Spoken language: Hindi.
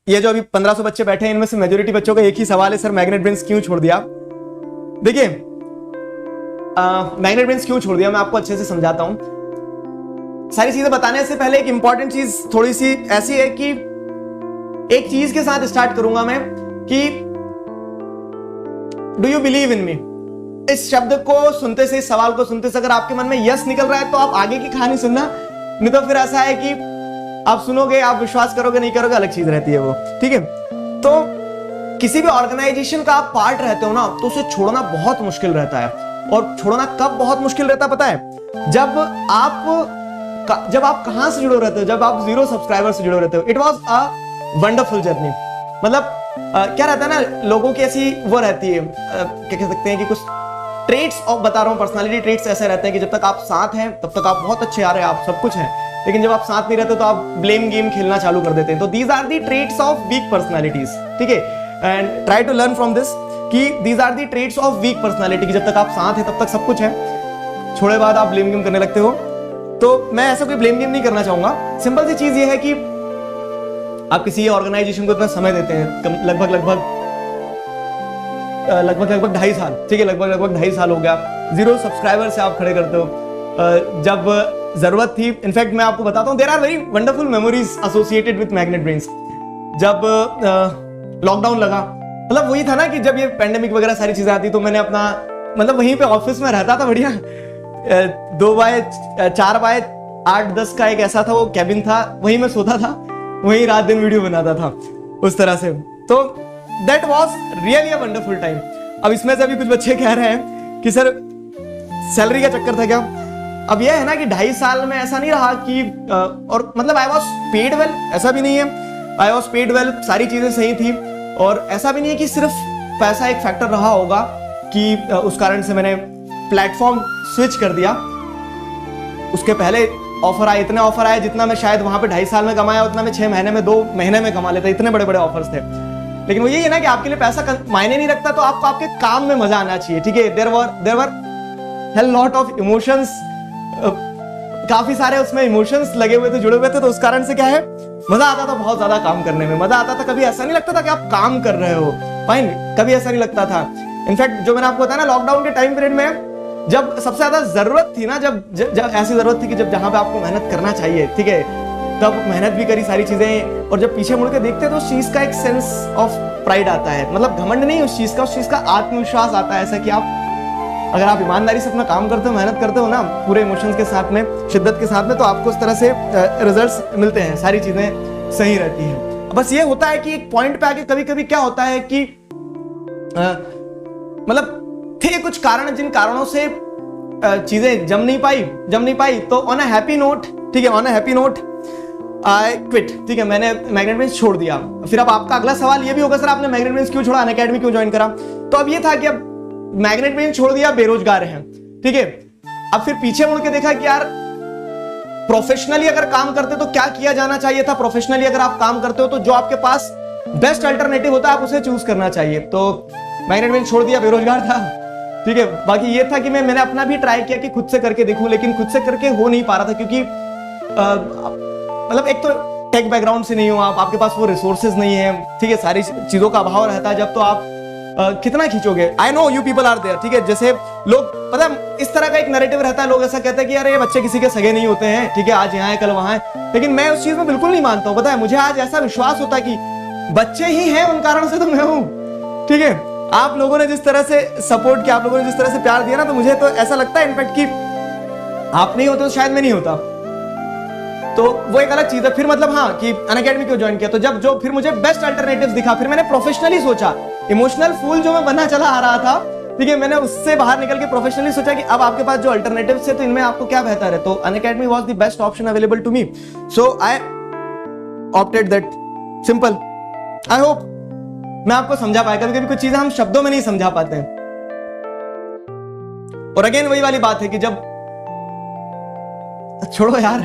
ये जो अभी 1500 बच्चे बैठे हैं, इनमें से मेजोरिटी बच्चों का एक ही सवाल है, सर मैग्नेट ब्रेन्स क्यों छोड़ दिया? देखिए मैग्नेट ब्रेन्स क्यों छोड़ दिया, मैं आपको अच्छे से समझाता हूं। सारी चीजें बताने से पहले एक इंपॉर्टेंट चीज थोड़ी सी ऐसी है कि एक चीज के साथ स्टार्ट करूंगा मैं कि डू यू बिलीव इन मी। इस शब्द को सुनते से, इस सवाल को सुनते से अगर आपके मन में यस निकल रहा है तो आप आगे की कहानी सुनना, नहीं तो फिर ऐसा है कि आप सुनोगे, आप विश्वास करोगे नहीं करोगे, अलग चीज रहती है वो, ठीक है। तो किसी भी ऑर्गेनाइजेशन का आप पार्ट रहते हो ना, तो उसे छोड़ना बहुत मुश्किल रहता है। और छोड़ना कब बहुत मुश्किल रहता है पता है? जब आप कहां से जुड़े रहते हो, जब आप 0 सब्सक्राइबर से जुड़े रहते हो। It was a wonderful journey. मतलब क्या रहता है ना, लोगों की ऐसी वो रहती है, क्या कह सकते हैं कि कुछ ट्रेट्स ऑफ, बता रहा हूं, पर्सनालिटी ट्रेट्स ऐसे रहते हैं कि जब तक आप साथ हैं तब तक आप बहुत अच्छे आ रहे हैं, आप सब कुछ हैं, लेकिन जब आप साथ नहीं रहते तो आप ब्लेम गेम खेलना चालू कर देते हैं। तो these are the traits of weak personalities, ठीक है। And try to learn from this कि these are the traits of weak personality, कि जब तक आप साथ हैं तब तक सब कुछ है, छोड़े बाद आप ब्लेम गेम करने लगते हो। तो मैं ऐसा कोई ब्लेम गेम नहीं करना चाहूंगा। सिंपल सी चीज ये है कि आप किसी ऑर्गेनाइजेशन को इतना समय देते हैं, लगभग 2.5 साल, ठीक है, लगभग 2.5 साल हो गया, 0 सब्सक्राइबर से आप खड़े करते हो। जब जरूरत थी, इनफैक्ट मैं आपको बताता हूँ, there are very wonderful memories associated with magnet brains. जब लॉकडाउन लगा, मतलब वही था ना कि जब ये पैंडेमिक वगैरह सारी चीजें आती, तो मैंने अपना मतलब वहीं पे ऑफिस में रहता था, बढ़िया 2x4x8-10 का एक ऐसा था, वो कैबिन था, वहीं मैं सोता था, वहीं रात दिन वीडियो बनाता था उस तरह से। तो that was really a wonderful time. अब इसमें से अभी कुछ बच्चे कह रहे हैं कि सर सैलरी का चक्कर था क्या? अब यह है ना कि 2.5 साल में ऐसा नहीं रहा कि और मतलब आई वाज पेड वेल, ऐसा भी नहीं है, आई वाज पेड वेल, सारी चीजें सही थी। और ऐसा भी नहीं है कि सिर्फ पैसा एक फैक्टर रहा होगा कि उस कारण से मैंने प्लेटफॉर्म स्विच कर दिया। उसके पहले ऑफर आए, इतने ऑफर आए जितना मैं शायद वहां पे 2.5 साल में कमाया उतना मैं 6 महीने में, 2 महीने में कमा लेता, इतने बड़े बड़े ऑफर्स थे। लेकिन वो यही है ना कि आपके लिए पैसा मायने नहीं रखता, तो आपको आपके काम में मजा आना चाहिए, ठीक है। There were hell lot of emotions, काफी सारे उसमें इमोशंस लगे हुए थे, जुड़े हुए थे, तो उस कारण से क्या है, मजा आता था बहुत ज्यादा काम करने में, मजा आता था। कभी ऐसा नहीं लगता था कि आप काम कर रहे हो, फाइन, कभी ऐसा नहीं लगता था। इनफैक्ट जो मैंने आपको बताया ना, लॉकडाउन के टाइम पीरियड में जब सबसे ज्यादा जरूरत थी ना, जब ऐसी जरूरत थी कि जब जहां पे आपको मेहनत करना चाहिए, ठीक है, तब मेहनत भी करी सारी चीजें। और जब पीछे मुड़ के देखते हैं तो उस चीज का एक सेंस ऑफ प्राइड आता है, मतलब घमंड नहीं उस चीज का आत्मविश्वास आता है, ऐसा कि आप अगर आप ईमानदारी से अपना काम करते हो, मेहनत करते हो ना, पूरे इमोशंस के साथ में, शिद्दत के साथ में, तो आपको उस तरह से रिजल्ट्स मिलते हैं, सारी चीजें सही रहती हैं। बस ये होता है कि एक पॉइंट पे आके कभी कभी क्या होता है कि मतलब थे कुछ कारण, जिन कारणों से चीजें जम नहीं पाई। तो ऑन अ हैप्पी नोट, ठीक है, on a happy note I quit, ठीक है, मैंने मैग्नेट ब्रेन्स छोड़ दिया। फिर अब आपका अगला सवाल ये भी होगा, सर आपने मैग्नेट ब्रेन्स क्यों छोड़ा, अनअकैडमी क्यों ज्वाइन करा? तो अब ये था कि अब मैग्नेट ब्रेन्स छोड़ दिया, बेरोजगार हैं, ठीक है। अब फिर पीछे मुड़ के देखा कि यार प्रोफेशनली अगर काम करते तो क्या किया जाना चाहिए था। प्रोफेशनली अगर आप काम करते हो तो जो आपके पास बेस्ट अल्टरनेटिव होता है आप उसे चूज करना चाहिए। तो मैग्नेट ब्रेन्स छोड़ दिया, बेरोजगार था, ठीक है। बाकी ये था कि मैंने अपना भी ट्राई किया कि खुद से करके देखूं, लेकिन खुद से करके हो नहीं पा रहा था, क्योंकि मतलब एक तो टेक बैकग्राउंड से नहीं हो आप, आपके पास वो रिसोर्सेज नहीं है, ठीक है, सारी चीजों का अभाव रहता है। जब तो आप कितना खींचोगे। I know you people are there, ठीक है, जैसे लोग, पता है इस तरह का एक नैरेटिव रहता है, लोग ऐसा कहते हैं कि यार ये बच्चे किसी के सगे नहीं होते हैं, ठीक है, आज यहाँ है कल वहां है। लेकिन मैं उस चीज में बिल्कुल नहीं मानता हूँ। पता है मुझे आज ऐसा विश्वास होता है कि बच्चे ही हैं, उन कारणों से तो मैं हूँ, ठीक है। आप लोगों ने जिस तरह से सपोर्ट किया, आप लोगों ने जिस तरह से प्यार दिया ना, तो मुझे तो ऐसा लगता है इनफैक्ट कि आप नहीं होते तो शायद मैं नहीं होता। तो वो एक अलग चीज है। फिर मतलब हाँ कि अनअकैडमी क्यों ज्वाइन किया, तो जब जो फिर मुझे बेस्ट अल्टरनेटिव्स दिखा, फिर मैंने प्रोफेशनली सोचा। इमोशनल फूल जो मैं बनना चला आ रहा था, ठीक है, मैंने उससे बाहर निकल के प्रोफेशनली सोचा कि अब आपके पास जो अल्टरनेटिव्स है तो इनमें आपको क्या बेहतर है। तो Unacademy was the best option available to me, so I opted that, simple. I hope मैं आपको समझा पाया। कभी कभी कुछ चीजें हम शब्दों में नहीं समझा पाते हैं। और अगेन वही वाली बात है कि जब छोड़ो यार